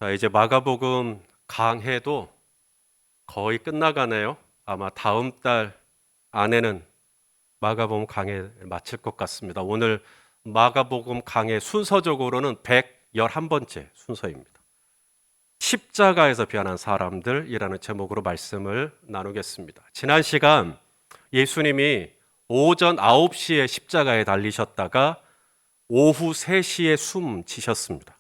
자, 이제 마가복음 강해도 거의 끝나가네요. 아마 다음 달 안에는 마가복음 강해 마칠 것 같습니다. 오늘 마가복음 강해 순서적으로는 111번째 순서입니다. 십자가에서 변한 사람들이라는 제목으로 말씀을 나누겠습니다. 지난 시간 예수님이 오전 9시에 십자가에 달리셨다가 오후 3시에 숨지셨습니다.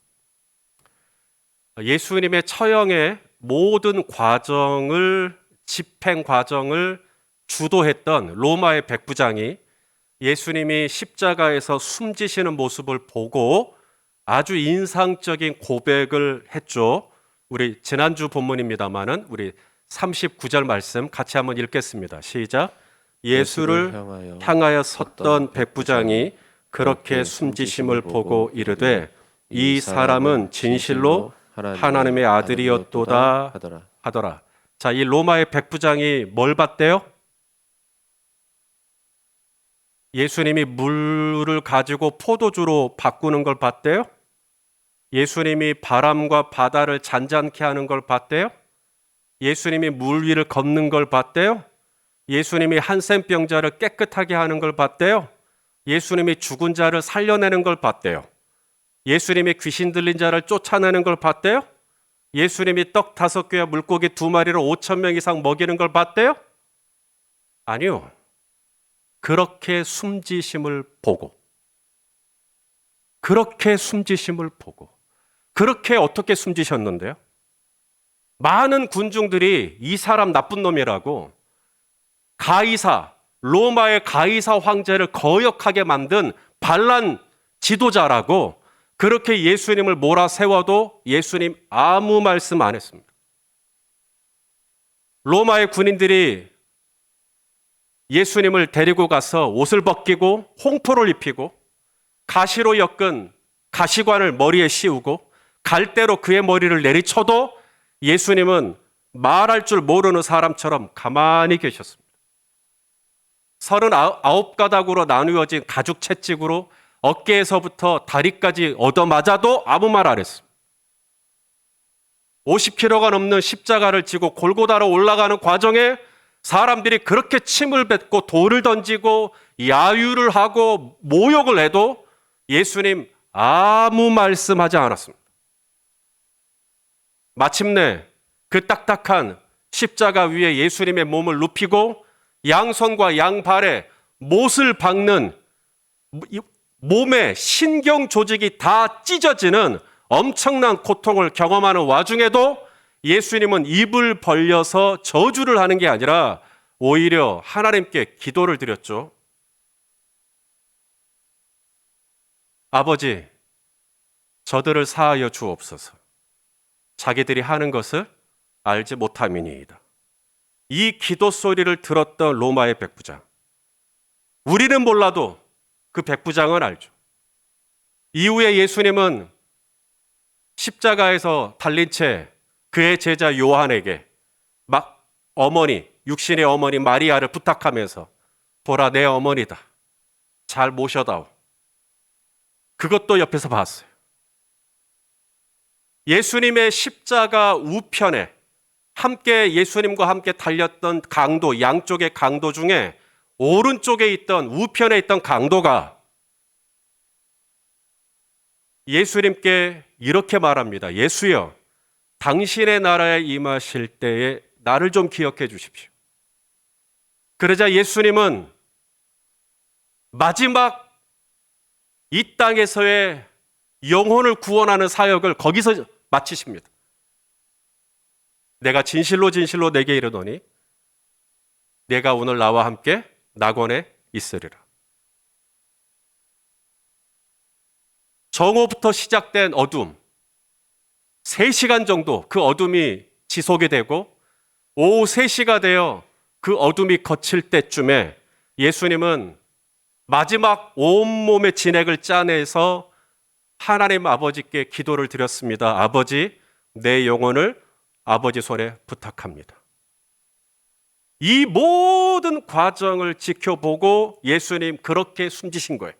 예수님의 처형의 모든 과정을, 집행 과정을 주도했던 로마의 백부장이 예수님이 십자가에서 숨지시는 모습을 보고 아주 인상적인 고백을 했죠. 우리 지난주 본문입니다마는 우리 39절 말씀 같이 한번 읽겠습니다. 시작. 예수를 향하여 섰던 백부장이 그렇게 숨지심을 보고 이르되 이 사람은 진실로 하나님의 아들이었도다 하더라. 자, 이 로마의 백부장이 뭘 봤대요? 예수님이 물을 가지고 포도주로 바꾸는 걸 봤대요? 예수님이 바람과 바다를 잔잔케 하는 걸 봤대요? 예수님이 물 위를 걷는 걸 봤대요? 예수님이 한센병자를 깨끗하게 하는 걸 봤대요? 예수님이 죽은 자를 살려내는 걸 봤대요? 예수님이 귀신 들린 자를 쫓아내는 걸 봤대요? 예수님이 떡 5개와 물고기 2마리로 5,000명 이상 먹이는 걸 봤대요? 아니요. 그렇게 숨지심을 보고, 그렇게 어떻게 숨지셨는데요? 많은 군중들이 이 사람 나쁜 놈이라고 가이사, 로마의 가이사 황제를 거역하게 만든 반란 지도자라고 그렇게 예수님을 몰아세워도 예수님 아무 말씀 안 했습니다. 로마의 군인들이 예수님을 데리고 가서 옷을 벗기고 홍포를 입히고 가시로 엮은 가시관을 머리에 씌우고 갈대로 그의 머리를 내리쳐도 예수님은 말할 줄 모르는 사람처럼 가만히 계셨습니다. 39가닥으로 나누어진 가죽 채찍으로 어깨에서부터 다리까지 얻어맞아도 아무 말 안 했습니다. 50kg가 넘는 십자가를 지고 골고다로 올라가는 과정에 사람들이 그렇게 침을 뱉고 돌을 던지고 야유를 하고 모욕을 해도 예수님 아무 말씀하지 않았습니다. 마침내 그 딱딱한 십자가 위에 예수님의 몸을 눕히고 양손과 양발에 못을 박는 몸의 신경 조직이 다 찢어지는 엄청난 고통을 경험하는 와중에도 예수님은 입을 벌려서 저주를 하는 게 아니라 오히려 하나님께 기도를 드렸죠. 아버지, 저들을 사하여 주옵소서. 자기들이 하는 것을 알지 못함이니이다. 이 기도 소리를 들었던 로마의 백부장. 우리는 몰라도 그 백부장은 알죠. 이후에 예수님은 십자가에서 달린 채 그의 제자 요한에게 막 육신의 어머니 마리아를 부탁하면서 보라 내 어머니다. 잘 모셔다오. 그것도 옆에서 봤어요. 예수님의 십자가 우편에 예수님과 함께 달렸던 강도, 양쪽의 강도 중에 오른쪽에 있던 우편에 있던 강도가 예수님께 이렇게 말합니다. 예수여, 당신의 나라에 임하실 때에 나를 좀 기억해 주십시오. 그러자 예수님은 마지막 이 땅에서의 영혼을 구원하는 사역을 거기서 마치십니다. 내가 진실로 진실로 내게 이르노니 내가 오늘 나와 함께 낙원에 있으리라. 정오부터 시작된 어둠, 3시간 정도 그 어둠이 지속이 되고 오후 3시가 되어 그 어둠이 거칠 때쯤에 예수님은 마지막 온몸의 진액을 짜내서 하나님 아버지께 기도를 드렸습니다. 아버지, 내 영혼을 아버지 손에 부탁합니다. 이 모든 과정을 지켜보고 예수님 그렇게 숨지신 거예요.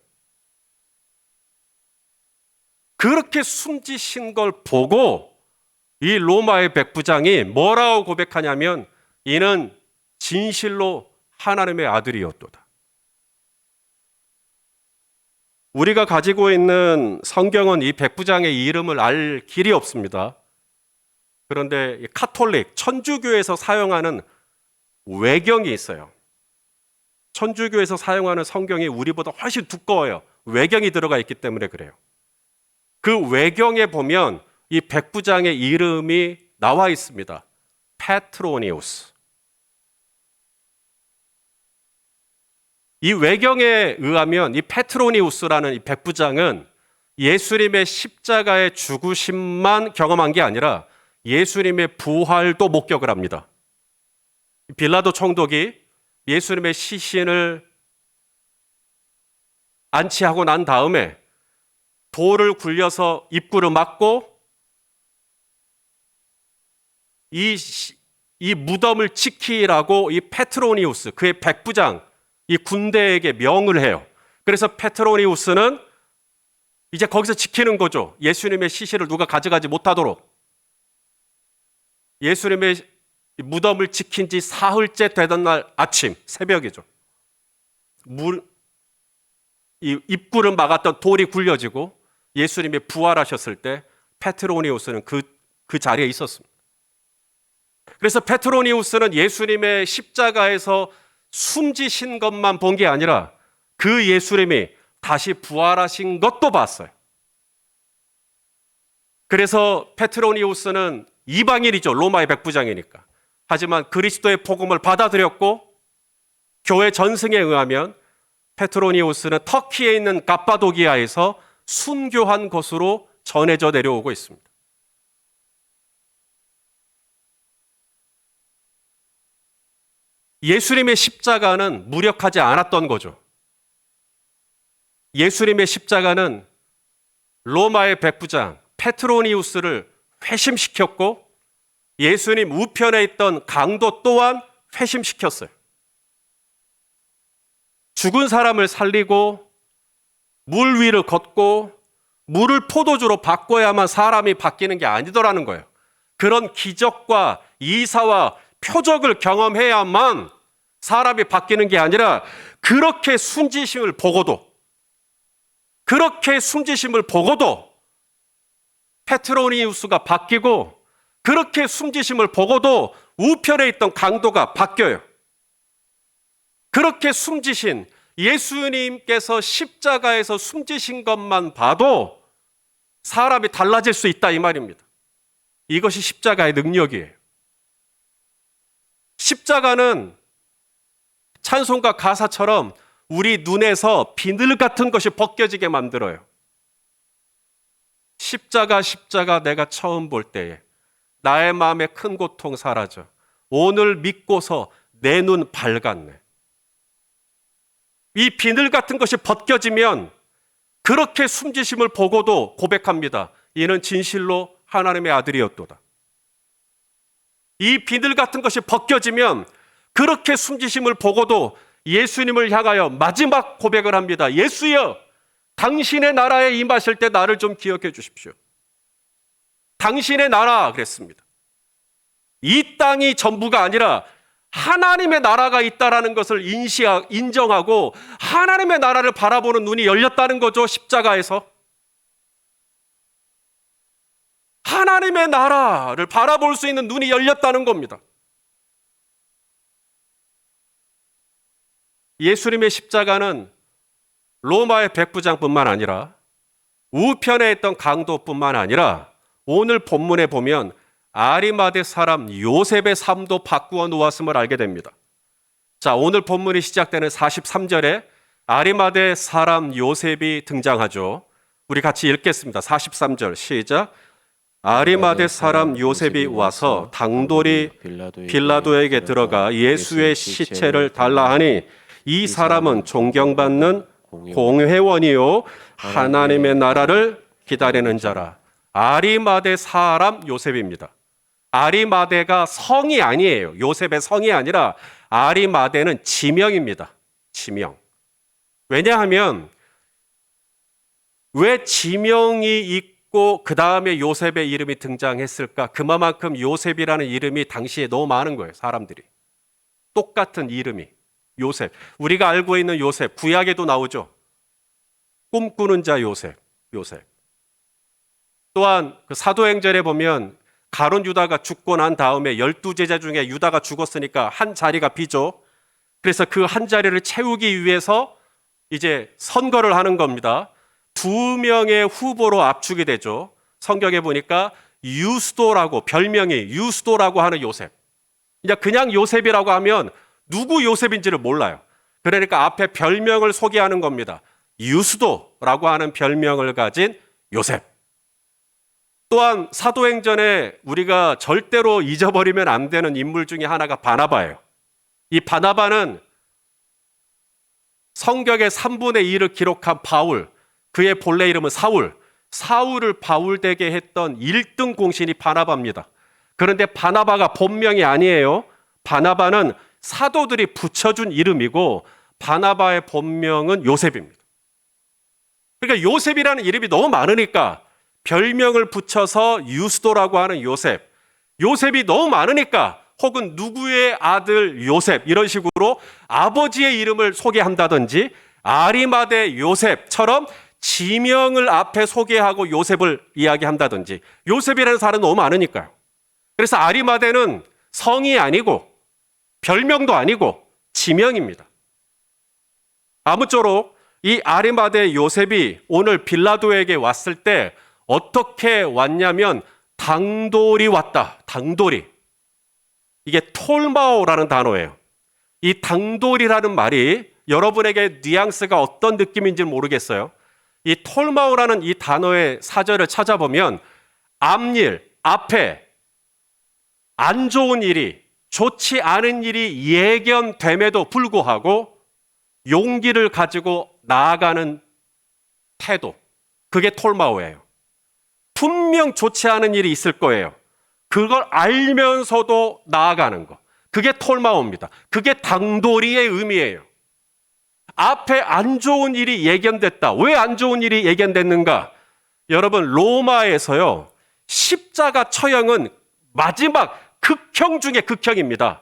그렇게 숨지신 걸 보고 이 로마의 백부장이 뭐라고 고백하냐면 이는 진실로 하나님의 아들이었도다. 우리가 가지고 있는 성경은 이 백부장의 이름을 알 길이 없습니다. 그런데 카톨릭, 천주교에서 사용하는 외경이 있어요. 천주교에서 사용하는 성경이 우리보다 훨씬 두꺼워요. 외경이 들어가 있기 때문에 그래요. 그 외경에 보면 이 백부장의 이름이 나와 있습니다. 페트로니우스. 이 외경에 의하면 이 페트로니우스라는 이 백부장은 예수님의 십자가의 죽으심만 경험한 게 아니라 예수님의 부활도 목격을 합니다. 빌라도 총독이 예수님의 시신을 안치하고 난 다음에 돌을 굴려서 입구를 막고 이 무덤을 지키라고 이 페트로니우스, 그의 백부장, 이 군대에게 명을 해요. 그래서 페트로니우스는 이제 거기서 지키는 거죠. 예수님의 시신을 누가 가져가지 못하도록. 예수님의 무덤을 지킨 지 사흘째 되던 날 아침, 새벽이죠. 이 입구를 막았던 돌이 굴려지고 예수님이 부활하셨을 때 페트로니우스는 그 자리에 있었습니다. 그래서 페트로니우스는 예수님의 십자가에서 숨지신 것만 본 게 아니라 그 예수님이 다시 부활하신 것도 봤어요. 그래서 페트로니우스는 이방인이죠. 로마의 백부장이니까. 하지만 그리스도의 복음을 받아들였고 교회 전승에 의하면 페트로니우스는 터키에 있는 갑바도기아에서 순교한 것으로 전해져 내려오고 있습니다. 예수님의 십자가는 무력하지 않았던 거죠. 예수님의 십자가는 로마의 백부장 페트로니우스를 회심시켰고 예수님 우편에 있던 강도 또한 회심시켰어요. 죽은 사람을 살리고 물 위를 걷고 물을 포도주로 바꿔야만 사람이 바뀌는 게 아니더라는 거예요. 그런 기적과 이사와 표적을 경험해야만 사람이 바뀌는 게 아니라 그렇게 순지심을 보고도 페트로니우스가 바뀌고 그렇게 숨지심을 보고도 우편에 있던 강도가 바뀌어요. 그렇게 숨지신 예수님께서 십자가에서 숨지신 것만 봐도 사람이 달라질 수 있다 이 말입니다. 이것이 십자가의 능력이에요. 십자가는 찬송가 가사처럼 우리 눈에서 비늘 같은 것이 벗겨지게 만들어요. 십자가 내가 처음 볼 때에 나의 마음에 큰 고통 사라져. 오늘 믿고서 내 눈 밝았네. 이 비늘 같은 것이 벗겨지면 그렇게 숨지심을 보고도 고백합니다. 이는 진실로 하나님의 아들이었도다. 이 비늘 같은 것이 벗겨지면 그렇게 숨지심을 보고도 예수님을 향하여 마지막 고백을 합니다. 예수여, 당신의 나라에 임하실 때 나를 좀 기억해 주십시오. 당신의 나라 그랬습니다. 이 땅이 전부가 아니라 하나님의 나라가 있다라는 것을 인정하고 하나님의 나라를 바라보는 눈이 열렸다는 거죠. 십자가에서. 하나님의 나라를 바라볼 수 있는 눈이 열렸다는 겁니다. 예수님의 십자가는 로마의 백부장뿐만 아니라 우편에 있던 강도뿐만 아니라 오늘 본문에 보면 아리마대 사람 요셉의 삶도 바꾸어 놓았음을 알게 됩니다. 자, 오늘 본문이 시작되는 43절에 아리마대 사람 요셉이 등장하죠. 우리 같이 읽겠습니다. 43절 시작. 아리마대 사람 요셉이 와서 당돌이 빌라도에게 들어가 예수의 시체를 달라 하니 이 사람은 존경받는 공회원이요 하나님의 나라를 기다리는 자라. 아리마대 사람 요셉입니다. 아리마대가 성이 아니에요. 요셉의 성이 아니라 아리마대는 지명입니다. 지명. 왜냐하면 왜 지명이 죽고 그 다음에 요셉의 이름이 등장했을까? 그만큼 요셉이라는 이름이 당시에 너무 많은 거예요. 사람들이. 똑같은 이름이. 요셉. 우리가 알고 있는 요셉. 구약에도 나오죠. 꿈꾸는 자 요셉. 요셉. 또한 그 사도행전에 보면 가룟 유다가 죽고 난 다음에 12제자 중에 유다가 죽었으니까 한 자리가 비죠. 그래서 그 한 자리를 채우기 위해서 이제 선거를 하는 겁니다. 2명의 후보로 압축이 되죠. 성경에 보니까 유스도라고, 별명이 유스도라고 하는 요셉. 그냥 요셉이라고 하면 누구 요셉인지를 몰라요. 그러니까 앞에 별명을 소개하는 겁니다. 유스도라고 하는 별명을 가진 요셉. 또한 사도행전에 우리가 절대로 잊어버리면 안 되는 인물 중에 하나가 바나바예요. 이 바나바는 성경의 3분의 2를 기록한 바울, 그의 본래 이름은 사울, 사울을 바울 되게 했던 1등 공신이 바나바입니다. 그런데 바나바가 본명이 아니에요. 바나바는 사도들이 붙여준 이름이고 바나바의 본명은 요셉입니다. 그러니까 요셉이라는 이름이 너무 많으니까 별명을 붙여서 유스도라고 하는 요셉, 요셉이 너무 많으니까 혹은 누구의 아들 요셉 이런 식으로 아버지의 이름을 소개한다든지 아리마대 요셉처럼 지명을 앞에 소개하고 요셉을 이야기한다든지 요셉이라는 사람은 너무 많으니까요. 그래서 아리마대는 성이 아니고 별명도 아니고 지명입니다. 아무쪼록 이 아리마대 요셉이 오늘 빌라도에게 왔을 때 어떻게 왔냐면 당돌이 왔다. 당돌이. 이게 톨마오라는 단어예요. 이 당돌이라는 말이 여러분에게 뉘앙스가 어떤 느낌인지 모르겠어요. 이 톨마오라는 이 단어의 사절을 찾아보면 앞일, 앞에 안 좋은 일이, 좋지 않은 일이 예견됨에도 불구하고 용기를 가지고 나아가는 태도. 그게 톨마오예요. 분명 좋지 않은 일이 있을 거예요. 그걸 알면서도 나아가는 거. 그게 톨마오입니다. 그게 당돌이의 의미예요. 앞에 안 좋은 일이 예견됐다. 왜 안 좋은 일이 예견됐는가? 여러분, 로마에서요, 십자가 처형은 마지막 극형 중에 극형입니다.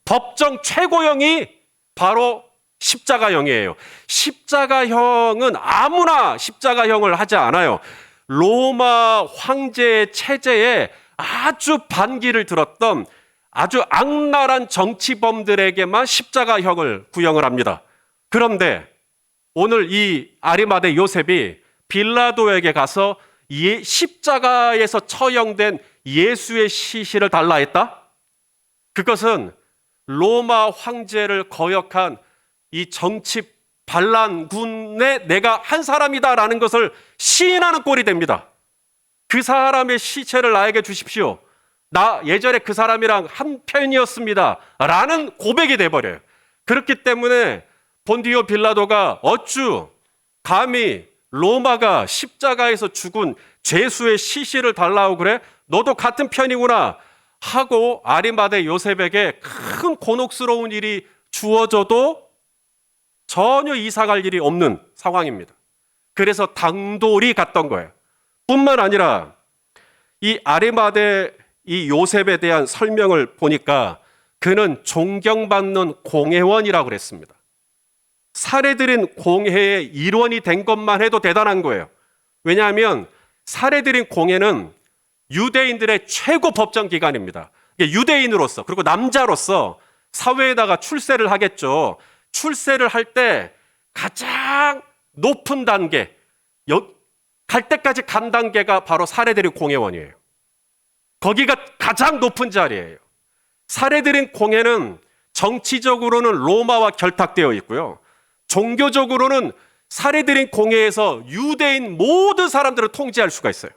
법정 최고형이 바로 십자가형이에요. 십자가형은 아무나 십자가형을 하지 않아요. 로마 황제의 체제에 아주 반기를 들었던 아주 악랄한 정치범들에게만 십자가형을 구형을 합니다. 그런데 오늘 이 아리마대 요셉이 빌라도에게 가서 십자가에서 처형된 예수의 시신을 달라 했다? 그것은 로마 황제를 거역한 이 정치 반란군의 내가 한 사람이다라는 것을 시인하는 꼴이 됩니다. 그 사람의 시체를 나에게 주십시오. 나 예전에 그 사람이랑 한 편이었습니다. 라는 고백이 돼버려요. 그렇기 때문에 본디오 빌라도가 어쭈 감히 로마가 십자가에서 죽은 죄수의 시신을 달라고 그래? 너도 같은 편이구나 하고 아리마대 요셉에게 큰 곤혹스러운 일이 주어져도 전혀 이상할 일이 없는 상황입니다. 그래서 당돌이 갔던 거예요. 뿐만 아니라 이 아리마대 이 요셉에 대한 설명을 보니까 그는 존경받는 공회원이라고 그랬습니다. 살해드린 공회의 일원이 된 것만 해도 대단한 거예요. 왜냐하면 살해드린 공회는 유대인들의 최고 법정 기관입니다. 유대인으로서 그리고 남자로서 사회에다가 출세를 하겠죠. 출세를 할 때 가장 높은 단계, 갈 때까지 간 단계가 바로 살해드린 공회원이에요. 거기가 가장 높은 자리예요. 살해드린 공회는 정치적으로는 로마와 결탁되어 있고요. 종교적으로는 살해드린 공회에서 유대인 모든 사람들을 통제할 수가 있어요.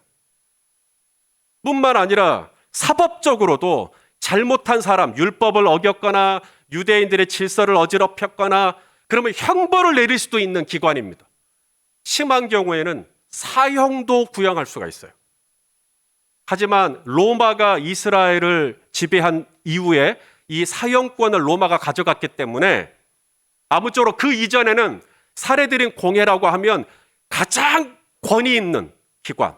뿐만 아니라 사법적으로도 잘못한 사람, 율법을 어겼거나 유대인들의 질서를 어지럽혔거나 그러면 형벌을 내릴 수도 있는 기관입니다. 심한 경우에는 사형도 구형할 수가 있어요. 하지만 로마가 이스라엘을 지배한 이후에 이 사형권을 로마가 가져갔기 때문에 아무쪼록 그 이전에는 살해드린 공회라고 하면 가장 권위 있는 기관,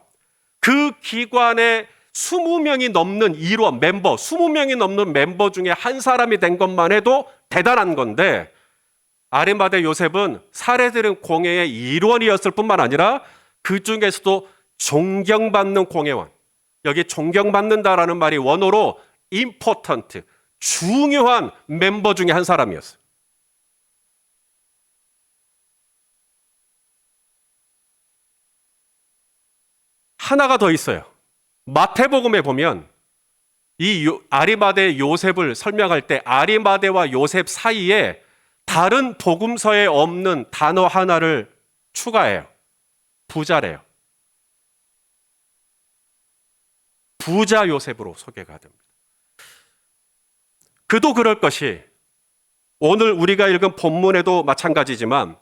그 기관의 20명이 넘는 일원, 멤버, 20명이 넘는 멤버 중에 한 사람이 된 것만 해도 대단한 건데, 아리마대 요셉은 살해되는 공회의 일원이었을 뿐만 아니라 그 중에서도 존경받는 공회원. 여기 존경받는다라는 말이 원어로 important, 중요한 멤버 중에 한 사람이었어요. 하나가 더 있어요. 마태복음에 보면 이 아리마대 요셉을 설명할 때 아리마대와 요셉 사이에 다른 복음서에 없는 단어 하나를 추가해요. 부자래요. 부자 요셉으로 소개가 됩니다. 그도 그럴 것이 오늘 우리가 읽은 본문에도 마찬가지지만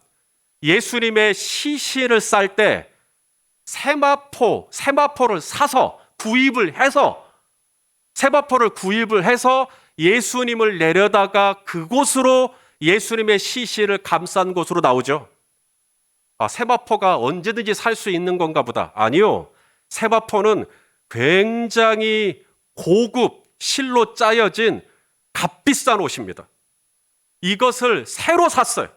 예수님의 시신을 쌀 때 세마포를 사서 구입을 해서 세마포를 구입을 해서 예수님을 내려다가 그곳으로 예수님의 시신을 감싼 곳으로 나오죠. 아, 세마포가 언제든지 살 수 있는 건가 보다. 아니요. 세마포는 굉장히 고급 실로 짜여진 값비싼 옷입니다. 이것을 새로 샀어요.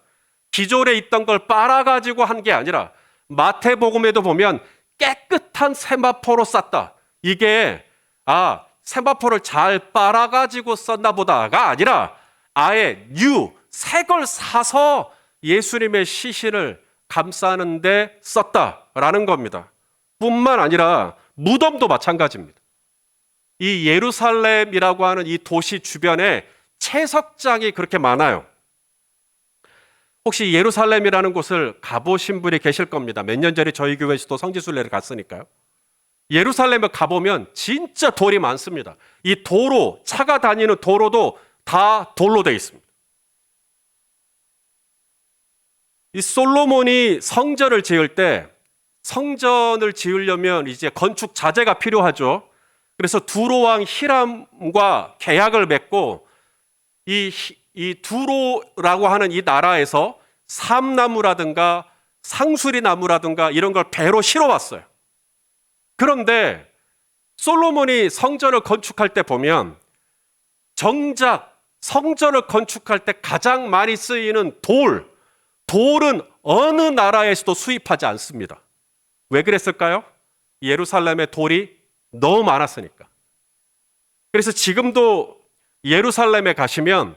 기존에 있던 걸 빨아가지고 한 게 아니라 마태복음에도 보면 깨끗한 세마포로 쌌다. 이게 세마포를 잘 빨아가지고 썼나 보다가 아니라 아예 새 걸 사서 예수님의 시신을 감싸는데 썼다라는 겁니다. 뿐만 아니라 무덤도 마찬가지입니다. 이 예루살렘이라고 하는 이 도시 주변에 채석장이 그렇게 많아요. 혹시 예루살렘이라는 곳을 가보신 분이 계실 겁니다. 몇 년 전에 저희 교회에서도 성지순례를 갔으니까요. 예루살렘에 가보면 진짜 돌이 많습니다. 이 도로, 차가 다니는 도로도 다 돌로 되어 있습니다. 이 솔로몬이 성전을 지을 때 성전을 지으려면 이제 건축 자재가 필요하죠. 그래서 두로왕 히람과 계약을 맺고 이 두로라고 하는 이 나라에서 삼나무라든가 상수리 나무라든가 이런 걸 배로 실어왔어요. 그런데 솔로몬이 성전을 건축할 때 보면 정작 성전을 건축할 때 가장 많이 쓰이는 돌은 어느 나라에서도 수입하지 않습니다. 왜 그랬을까요? 예루살렘에 돌이 너무 많았으니까. 그래서 지금도 예루살렘에 가시면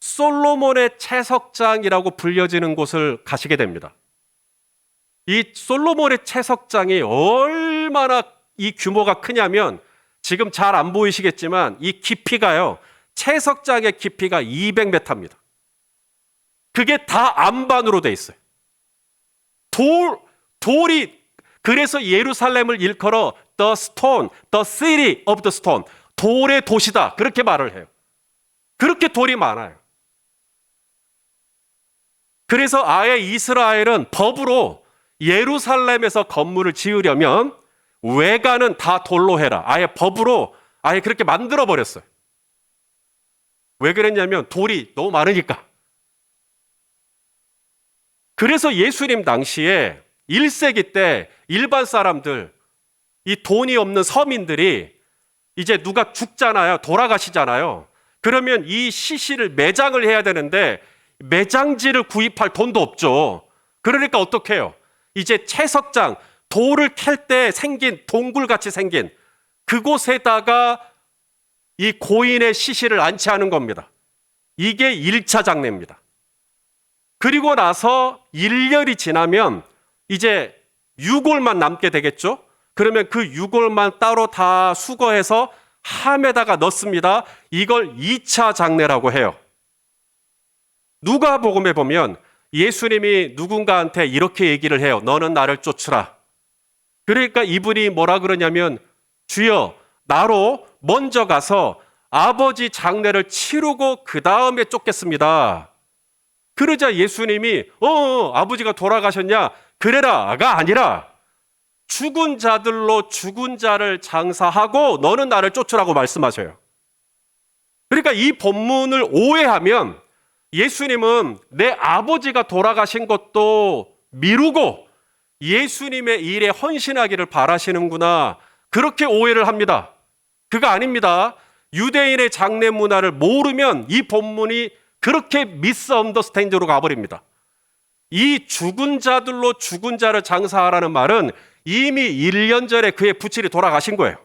솔로몬의 채석장이라고 불려지는 곳을 가시게 됩니다. 이 솔로몬의 채석장이 얼마나 이 규모가 크냐면 지금 잘 안 보이시겠지만 이 깊이가요. 채석장의 깊이가 200m입니다. 그게 다 안반으로 돼 있어요. 돌이 그래서 예루살렘을 일컬어 the stone, the city of the stone. 돌의 도시다. 그렇게 말을 해요. 그렇게 돌이 많아요. 그래서 아예 이스라엘은 법으로 예루살렘에서 건물을 지으려면 외관은 다 돌로 해라. 아예 법으로 아예 그렇게 만들어 버렸어요. 왜 그랬냐면 돌이 너무 많으니까. 그래서 예수님 당시에 1세기 때 일반 사람들, 이 돈이 없는 서민들이 이제 누가 죽잖아요. 돌아가시잖아요. 그러면 이 시신을 매장을 해야 되는데 매장지를 구입할 돈도 없죠. 그러니까 어떻게 해요? 이제 채석장, 돌을 캘 때 생긴 동굴같이 생긴 그곳에다가 이 고인의 시신을 안치하는 겁니다. 이게 1차 장례입니다. 그리고 나서 1년이 지나면 이제 유골만 남게 되겠죠? 그러면 그 유골만 따로 다 수거해서 함에다가 넣습니다. 이걸 2차 장례라고 해요. 누가복음에 보면 예수님이 누군가한테 이렇게 얘기를 해요. 너는 나를 쫓으라. 그러니까 이분이 뭐라 그러냐면 주여 나로 먼저 가서 아버지 장례를 치르고 그 다음에 쫓겠습니다. 그러자 예수님이 아버지가 돌아가셨냐? 그래라가 아니라 죽은 자들로 죽은 자를 장사하고 너는 나를 쫓으라고 말씀하셔요. 그러니까 이 본문을 오해하면 예수님은 내 아버지가 돌아가신 것도 미루고 예수님의 일에 헌신하기를 바라시는구나, 그렇게 오해를 합니다. 그거 아닙니다. 유대인의 장례 문화를 모르면 이 본문이 그렇게 미스언더스탠드로 가버립니다. 이 죽은 자들로 죽은 자를 장사하라는 말은 이미 1년 전에 그의 부친이 돌아가신 거예요.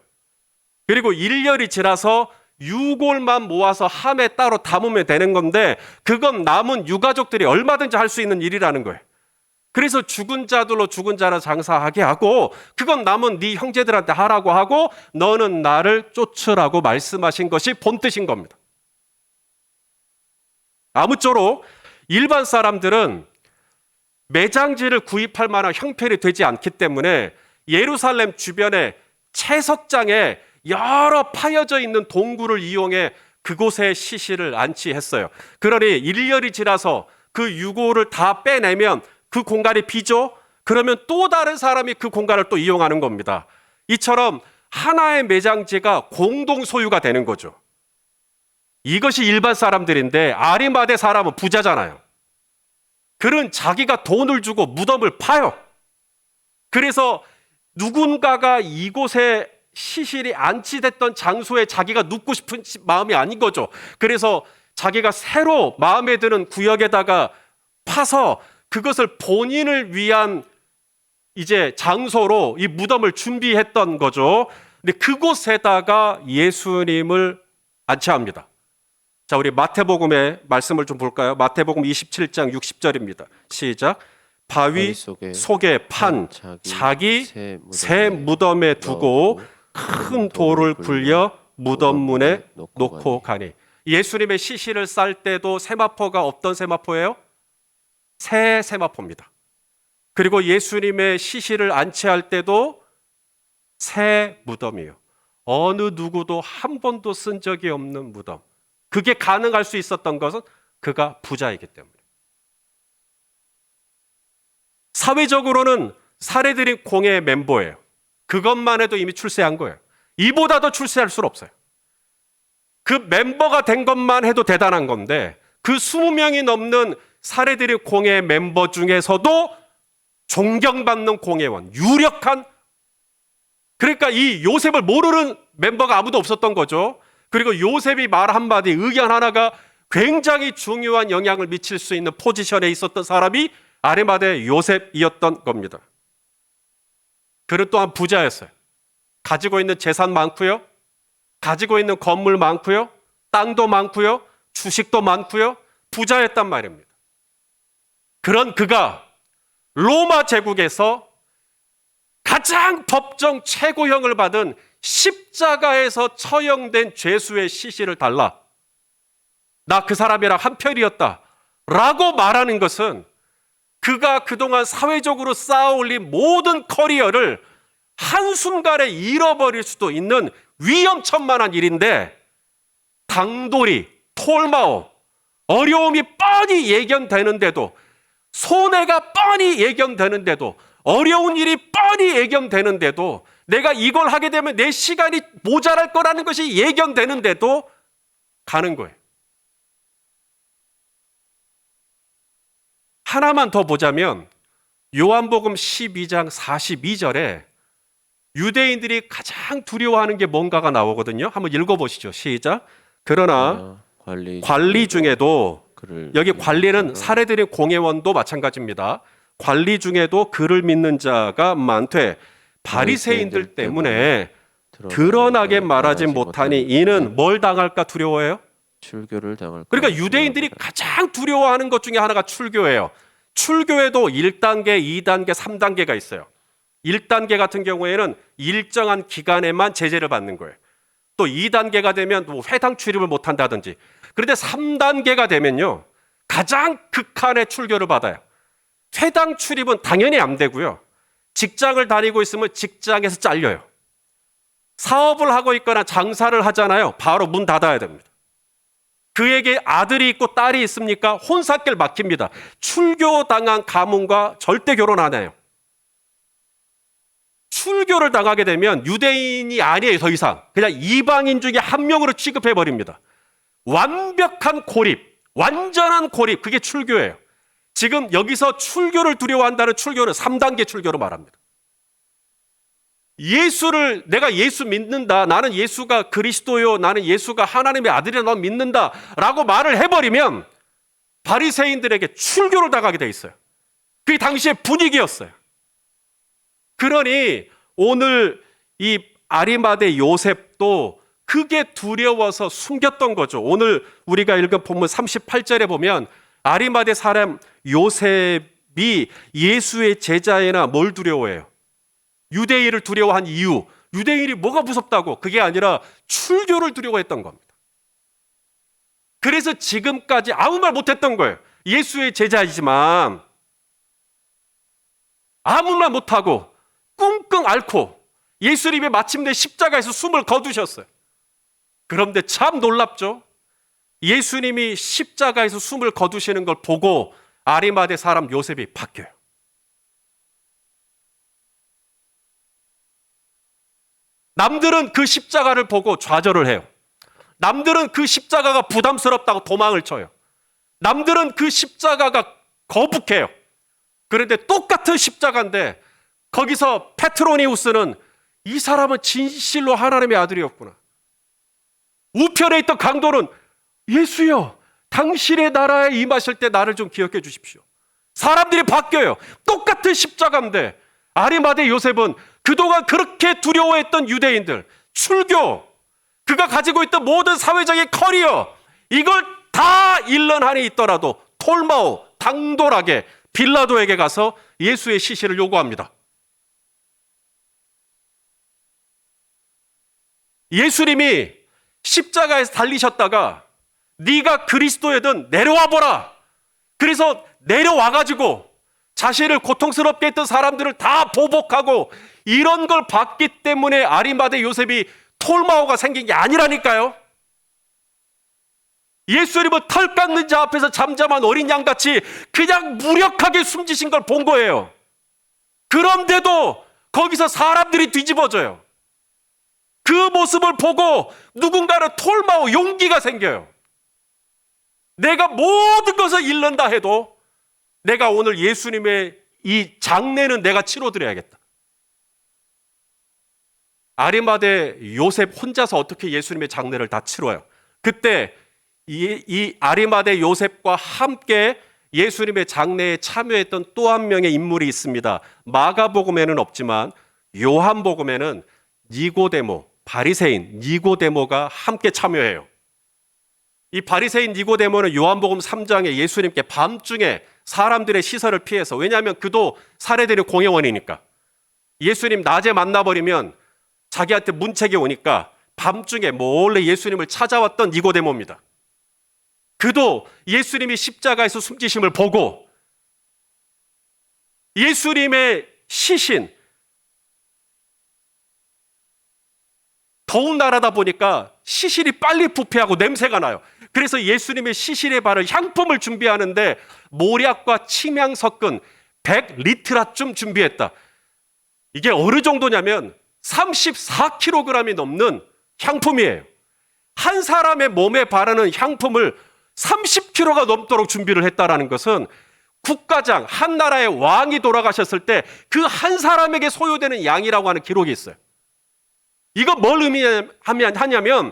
그리고 1년이 지나서 유골만 모아서 함에 따로 담으면 되는 건데, 그건 남은 유가족들이 얼마든지 할 수 있는 일이라는 거예요. 그래서 죽은 자들로 죽은 자를 장사하게 하고, 그건 남은 네 형제들한테 하라고 하고, 너는 나를 쫓으라고 말씀하신 것이 본뜻인 겁니다. 아무쪼록 일반 사람들은 매장지를 구입할 만한 형편이 되지 않기 때문에 예루살렘 주변에 채석장에 여러 파여져 있는 동굴을 이용해 그곳에 시신을 안치했어요. 그러니 1년이 지나서 그 유골을 다 빼내면 그 공간이 비죠? 그러면 또 다른 사람이 그 공간을 또 이용하는 겁니다. 이처럼 하나의 매장지가 공동 소유가 되는 거죠. 이것이 일반 사람들인데 아리마대 사람은 부자잖아요. 그는 자기가 돈을 주고 무덤을 파요. 그래서 누군가가 이곳에 시신이 안치됐던 장소에 자기가 눕고 싶은 마음이 아닌 거죠. 그래서 자기가 새로 마음에 드는 구역에다가 파서 그것을 본인을 위한 이제 장소로 이 무덤을 준비했던 거죠. 근데 그곳에다가 예수님을 안치합니다. 자, 우리 마태복음의 말씀을 좀 볼까요? 마태복음 27장 60절입니다. 시작. 바위 속에 판 자기 새 무덤에 두고 큰 돌을 굴려 무덤 문에 놓고 가니. 예수님의 시신을 쌀 때도 세마포가 어떤 세마포예요? 새 세마포입니다. 그리고 예수님의 시신을 안치할 때도 새 무덤이에요. 어느 누구도 한 번도 쓴 적이 없는 무덤. 그게 가능할 수 있었던 것은 그가 부자이기 때문에. 사회적으로는 살해드린 공회의 멤버예요. 그것만 해도 이미 출세한 거예요. 이보다 더 출세할 수는 없어요. 그 멤버가 된 것만 해도 대단한 건데, 그 20명이 넘는 살해드린 공회의 멤버 중에서도 존경받는 공회원, 유력한, 그러니까 이 요셉을 모르는 멤버가 아무도 없었던 거죠. 그리고 요셉이 말 한마디, 의견 하나가 굉장히 중요한 영향을 미칠 수 있는 포지션에 있었던 사람이 아리마대 요셉이었던 겁니다. 그는 또한 부자였어요. 가지고 있는 재산 많고요, 가지고 있는 건물 많고요, 땅도 많고요, 주식도 많고요, 부자였단 말입니다. 그런 그가 로마 제국에서 가장 법정 최고형을 받은 십자가에서 처형된 죄수의 시신을 달라, 나 그 사람이랑 한편이었다 라고 말하는 것은 그가 그동안 사회적으로 쌓아올린 모든 커리어를 한순간에 잃어버릴 수도 있는 위험천만한 일인데, 당돌이, 톨마오, 어려움이 뻔히 예견되는데도, 손해가 뻔히 예견되는데도, 어려운 일이 뻔히 예견되는데도, 내가 이걸 하게 되면 내 시간이 모자랄 거라는 것이 예견되는데도 가는 거예요. 하나만 더 보자면 요한복음 12장 42절에 유대인들이 가장 두려워하는 게 뭔가가 나오거든요. 한번 읽어보시죠. 시작. 그러나 관리 중에도, 여기 관리는 살해드린 공회원도 마찬가지입니다. 관리 중에도 그를 믿는 자가 많되 바리새인들 때문에 드러나게 말하지 못하니 이는 뭘 당할까 두려워해요? 출교를 당할까. 그러니까 유대인들이 가장 두려워하는 것 중에 하나가 출교예요. 출교에도 1단계, 2단계, 3단계가 있어요. 1단계 같은 경우에는 일정한 기간에만 제재를 받는 거예요. 또 2단계가 되면 뭐 회당 출입을 못 한다든지. 그런데 3단계가 되면요, 가장 극한의 출교를 받아요. 회당 출입은 당연히 안 되고요, 직장을 다니고 있으면 직장에서 잘려요. 사업을 하고 있거나 장사를 하잖아요, 바로 문 닫아야 됩니다. 그에게 아들이 있고 딸이 있습니까? 혼사길 막힙니다. 출교당한 가문과 절대 결혼 안 해요. 출교를 당하게 되면 유대인이 아니에요. 더 이상 그냥 이방인 중에 한 명으로 취급해 버립니다. 완벽한 고립, 완전한 고립, 그게 출교예요. 지금 여기서 출교를 두려워한다는 출교는 3단계 출교로 말합니다. 내가 예수 믿는다, 나는 예수가 그리스도요, 나는 예수가 하나님의 아들이라 너 믿는다 라고 말을 해버리면 바리새인들에게 출교를 당하게 돼 있어요. 그게 당시의 분위기였어요. 그러니 오늘 이 아리마대 요셉도 그게 두려워서 숨겼던 거죠. 오늘 우리가 읽은 본문 38절에 보면 아리마대 사람 요셉이 예수의 제자애나 뭘 두려워해요? 유대인을 두려워한 이유, 유대인이 뭐가 무섭다고? 그게 아니라 출교를 두려워했던 겁니다. 그래서 지금까지 아무 말 못했던 거예요. 예수의 제자이지만 아무 말 못하고 끙끙 앓고 예수님이 마침내 십자가에서 숨을 거두셨어요. 그런데 참 놀랍죠? 예수님이 십자가에서 숨을 거두시는 걸 보고 아리마대 사람 요셉이 바뀌어요. 남들은 그 십자가를 보고 좌절을 해요. 남들은 그 십자가가 부담스럽다고 도망을 쳐요. 남들은 그 십자가가 거북해요. 그런데 똑같은 십자가인데 거기서 페트로니우스는 이 사람은 진실로 하나님의 아들이었구나. 우편에 있던 강도는 예수여, 당신의 나라에 임하실 때 나를 좀 기억해 주십시오. 사람들이 바뀌어요. 똑같은 십자가인데 아리마대 요셉은 그동안 그렇게 두려워했던 유대인들, 출교, 그가 가지고 있던 모든 사회적인 커리어, 이걸 다 잃는 한이 있더라도 톨마오, 당돌하게 빌라도에게 가서 예수의 시신을 요구합니다. 예수님이 십자가에서 달리셨다가 네가 그리스도이든 내려와 보라. 그래서 내려와가지고 자신을 고통스럽게 했던 사람들을 다 보복하고 이런 걸 봤기 때문에 아리마대 요셉이 톨마오가 생긴 게 아니라니까요. 예수님은 털 깎는 자 앞에서 잠잠한 어린 양같이 그냥 무력하게 숨지신 걸 본 거예요. 그런데도 거기서 사람들이 뒤집어져요. 그 모습을 보고 누군가는 톨마오 용기가 생겨요. 내가 모든 것을 잃는다 해도 내가 오늘 예수님의 이 장례는 내가 치러드려야겠다. 아리마대 요셉 혼자서 어떻게 예수님의 장례를 다 치러요? 그때 이 아리마대 요셉과 함께 예수님의 장례에 참여했던 또 한 명의 인물이 있습니다. 마가복음에는 없지만 요한복음에는 니고데모, 바리새인 니고데모가 함께 참여해요. 이 바리새인 니고데모는 요한복음 3장에 예수님께 밤중에 사람들의 시선을 피해서, 왜냐하면 그도 사례들의 공회원이니까 예수님 낮에 만나버리면 자기한테 문책이 오니까 밤중에 몰래 예수님을 찾아왔던 니고데모입니다. 그도 예수님이 십자가에서 숨지심을 보고 예수님의 시신, 더운 나라다 보니까 시신이 빨리 부패하고 냄새가 나요. 그래서 예수님의 시신에 바를 향품을 준비하는데 모략과 침향 섞은 100리트라쯤 준비했다. 이게 어느 정도냐면 34kg이 넘는 향품이에요. 한 사람의 몸에 바르는 향품을 30kg가 넘도록 준비를 했다라는 것은 국가장, 한 나라의 왕이 돌아가셨을 때 그 한 사람에게 소요되는 양이라고 하는 기록이 있어요. 이거 뭘 의미하냐면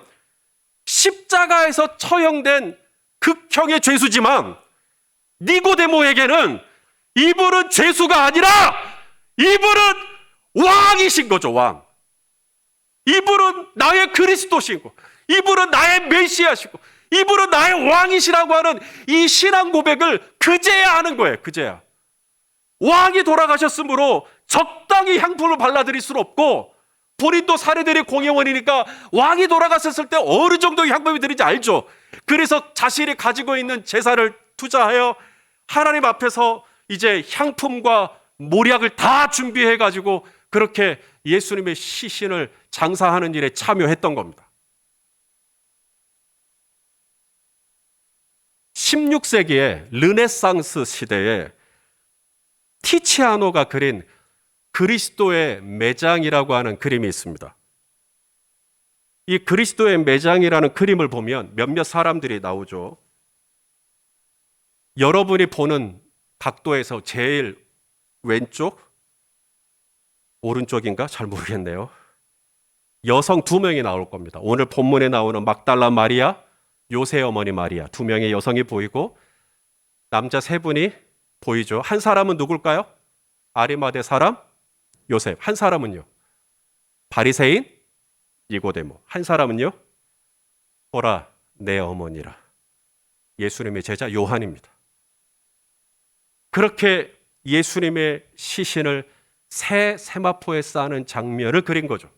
십자가에서 처형된 극형의 죄수지만 니고데모에게는 이분은 죄수가 아니라 이분은 왕이신 거죠, 왕. 이분은 나의 그리스도시고 이분은 나의 메시아시고 이분은 나의 왕이시라고 하는 이 신앙 고백을 그제야 하는 거예요. 그제야. 왕이 돌아가셨으므로 적당히 향품을 발라드릴 수는 없고 본인도 사례들의 공회원이니까 왕이 돌아갔을 때 어느 정도의 향품이 드는지 알죠. 그래서 자신이 가지고 있는 재산을 투자하여 하나님 앞에서 이제 향품과 모략을 다 준비해가지고 그렇게 예수님의 시신을 장사하는 일에 참여했던 겁니다. 16세기의 르네상스 시대에 티치아노가 그린 그리스도의 매장이라고 하는 그림이 있습니다. 이 그리스도의 매장이라는 그림을 보면 몇몇 사람들이 나오죠. 여러분이 보는 각도에서 제일 왼쪽, 오른쪽인가? 잘 모르겠네요. 여성 2명이 나올 겁니다. 오늘 본문에 나오는 막달라 마리아, 요새 어머니 마리아 2명의 여성이 보이고 남자 3분이 보이죠. 한 사람은 누굴까요? 아리마대 사람 요셉. 한 사람은요? 바리새인 니고데모. 한 사람은요? 보라 내 어머니라. 예수님의 제자 요한입니다. 그렇게 예수님의 시신을 새 세마포에 쌓는 장면을 그린 거죠.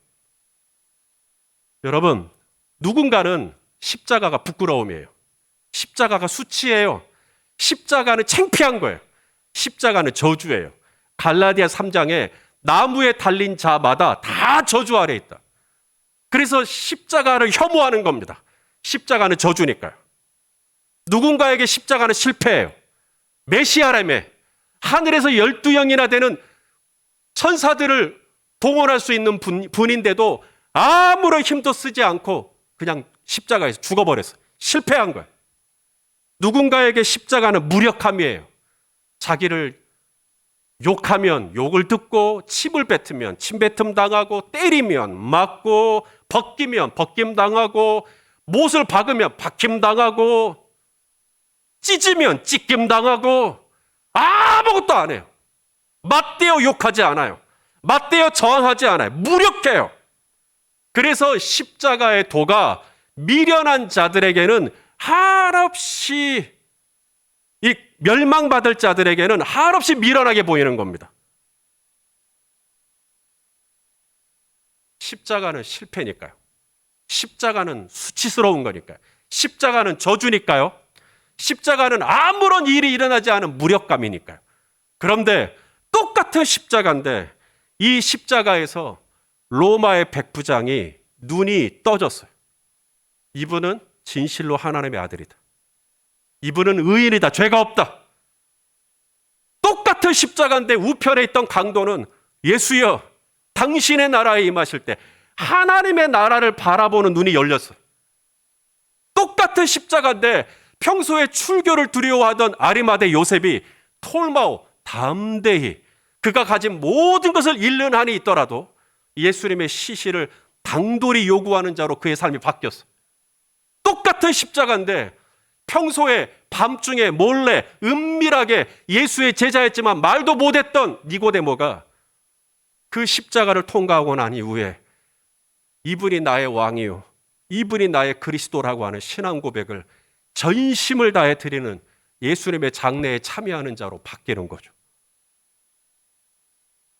여러분, 누군가는 십자가가 부끄러움이에요. 십자가가 수치예요. 십자가는 창피한 거예요. 십자가는 저주예요. 갈라디아 3장에 나무에 달린 자마다 다 저주 아래 있다. 그래서 십자가를 혐오하는 겁니다. 십자가는 저주니까요. 누군가에게 십자가는 실패예요. 메시아라며 하늘에서 12영이나 되는 천사들을 동원할 수 있는 분인데도 아무런 힘도 쓰지 않고 그냥 십자가에서 죽어버렸어요. 실패한 거예요. 누군가에게 십자가는 무력함이에요. 자기를 욕하면 욕을 듣고 침을 뱉으면 침뱉음 당하고 때리면 맞고 벗기면 벗김 당하고 못을 박으면 박힘 당하고 찢으면 찢김 당하고 아무것도 안 해요. 맞대어 욕하지 않아요. 맞대어 저항하지 않아요. 무력해요. 그래서 십자가의 도가 미련한 자들에게는 한없이 이 멸망받을 자들에게는 한없이 미련하게 보이는 겁니다. 십자가는 실패니까요. 십자가는 수치스러운 거니까요. 십자가는 저주니까요. 십자가는 아무런 일이 일어나지 않은 무력감이니까요. 그런데 똑같은 십자가인데 이 십자가에서 로마의 백부장이 눈이 떠졌어요. 이분은 진실로 하나님의 아들이다. 이분은 의인이다. 죄가 없다. 똑같은 십자가인데 우편에 있던 강도는 예수여 당신의 나라에 임하실 때 하나님의 나라를 바라보는 눈이 열렸어요. 똑같은 십자가인데 평소에 출교를 두려워하던 아리마대 요셉이 톨마오 담대히 그가 가진 모든 것을 잃는 한이 있더라도 예수님의 시신을 당돌이 요구하는 자로 그의 삶이 바뀌었어요. 똑같은 십자가인데 평소에 밤중에 몰래 은밀하게 예수의 제자였지만 말도 못했던 니고데모가 그 십자가를 통과하고 난 이후에 이분이 나의 왕이요 이분이 나의 그리스도라고 하는 신앙 고백을 전심을 다해 드리는 예수님의 장례에 참여하는 자로 바뀌는 거죠.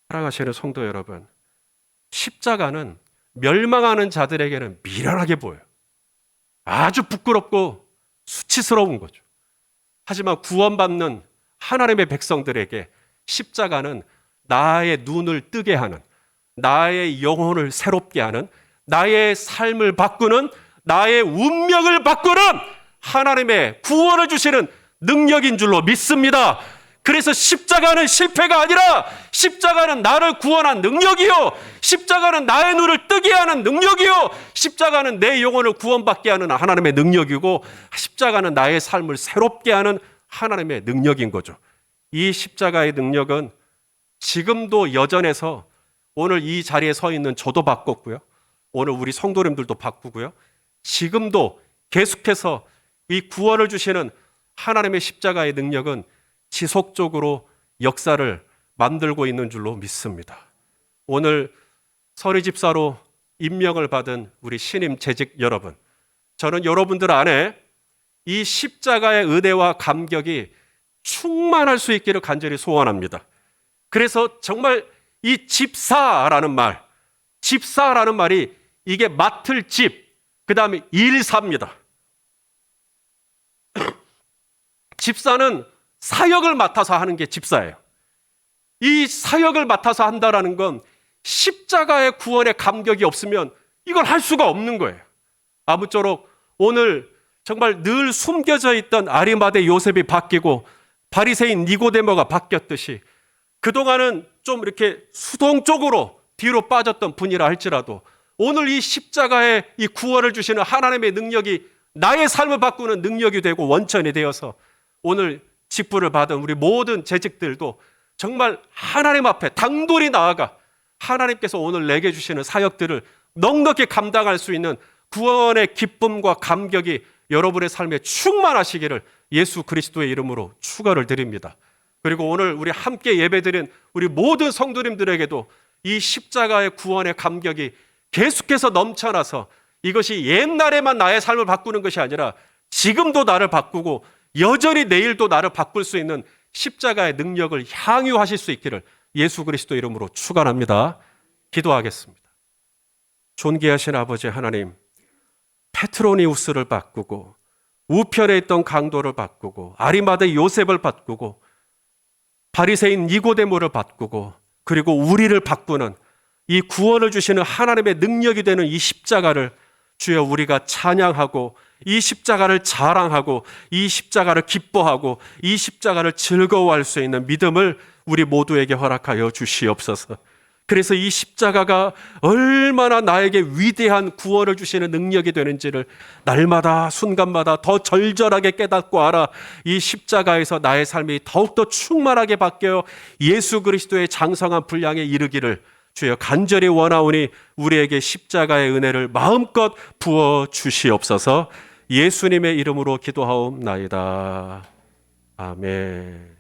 사랑하시는 성도 여러분, 십자가는 멸망하는 자들에게는 미련하게 보여요. 아주 부끄럽고 수치스러운 거죠. 하지만 구원받는 하나님의 백성들에게 십자가는 나의 눈을 뜨게 하는, 나의 영혼을 새롭게 하는, 나의 삶을 바꾸는, 나의 운명을 바꾸는 하나님의 구원을 주시는 능력인 줄로 믿습니다. 그래서 십자가는 실패가 아니라 십자가는 나를 구원한 능력이요, 십자가는 나의 눈을 뜨게 하는 능력이요, 십자가는 내 영혼을 구원받게 하는 하나님의 능력이고, 십자가는 나의 삶을 새롭게 하는 하나님의 능력인 거죠. 이 십자가의 능력은 지금도 여전해서 오늘 이 자리에 서 있는 저도 바꿨고요, 오늘 우리 성도님들도 바꾸고요, 지금도 계속해서 이 구원을 주시는 하나님의 십자가의 능력은 지속적으로 역사를 만들고 있는 줄로 믿습니다. 오늘 서리 집사로 임명을 받은 우리 신임 재직 여러분, 저는 여러분들 안에 이 십자가의 은혜와 감격이 충만할 수 있기를 간절히 소원합니다. 그래서 정말 이 집사라는 말, 집사라는 말이 이게 맡을 집, 그 다음에 일사입니다. 집사는 사역을 맡아서 하는 게 집사예요. 이 사역을 맡아서 한다는 건 십자가의 구원의 감격이 없으면 이걸 할 수가 없는 거예요. 아무쪼록 오늘 정말 늘 숨겨져 있던 아리마대 요셉이 바뀌고 바리새인 니고데모가 바뀌었듯이 그동안은 좀 이렇게 수동적으로 뒤로 빠졌던 분이라 할지라도 오늘 이 십자가의 이 구원을 주시는 하나님의 능력이 나의 삶을 바꾸는 능력이 되고 원천이 되어서 오늘 직분을 받은 우리 모든 재직들도 정말 하나님 앞에 당돌이 나아가 하나님께서 오늘 내게 주시는 사역들을 넉넉히 감당할 수 있는 구원의 기쁨과 감격이 여러분의 삶에 충만하시기를 예수 그리스도의 이름으로 축원을 드립니다. 그리고 오늘 우리 함께 예배드린 우리 모든 성도님들에게도 이 십자가의 구원의 감격이 계속해서 넘쳐나서 이것이 옛날에만 나의 삶을 바꾸는 것이 아니라 지금도 나를 바꾸고 여전히 내일도 나를 바꿀 수 있는 십자가의 능력을 향유하실 수 있기를 예수 그리스도 이름으로 축원합니다. 기도하겠습니다. 존귀하신 아버지 하나님, 페트로니우스를 바꾸고 우편에 있던 강도를 바꾸고 아리마대 요셉을 바꾸고 바리새인 니고데모를 바꾸고 그리고 우리를 바꾸는 이 구원을 주시는 하나님의 능력이 되는 이 십자가를 주여 우리가 찬양하고 이 십자가를 자랑하고 이 십자가를 기뻐하고 이 십자가를 즐거워할 수 있는 믿음을 우리 모두에게 허락하여 주시옵소서. 그래서 이 십자가가 얼마나 나에게 위대한 구원을 주시는 능력이 되는지를 날마다 순간마다 더 절절하게 깨닫고 알아 이 십자가에서 나의 삶이 더욱더 충만하게 바뀌어 예수 그리스도의 장성한 분량에 이르기를 주여 간절히 원하오니 우리에게 십자가의 은혜를 마음껏 부어 주시옵소서. 예수님의 이름으로 기도하옵나이다. 아멘.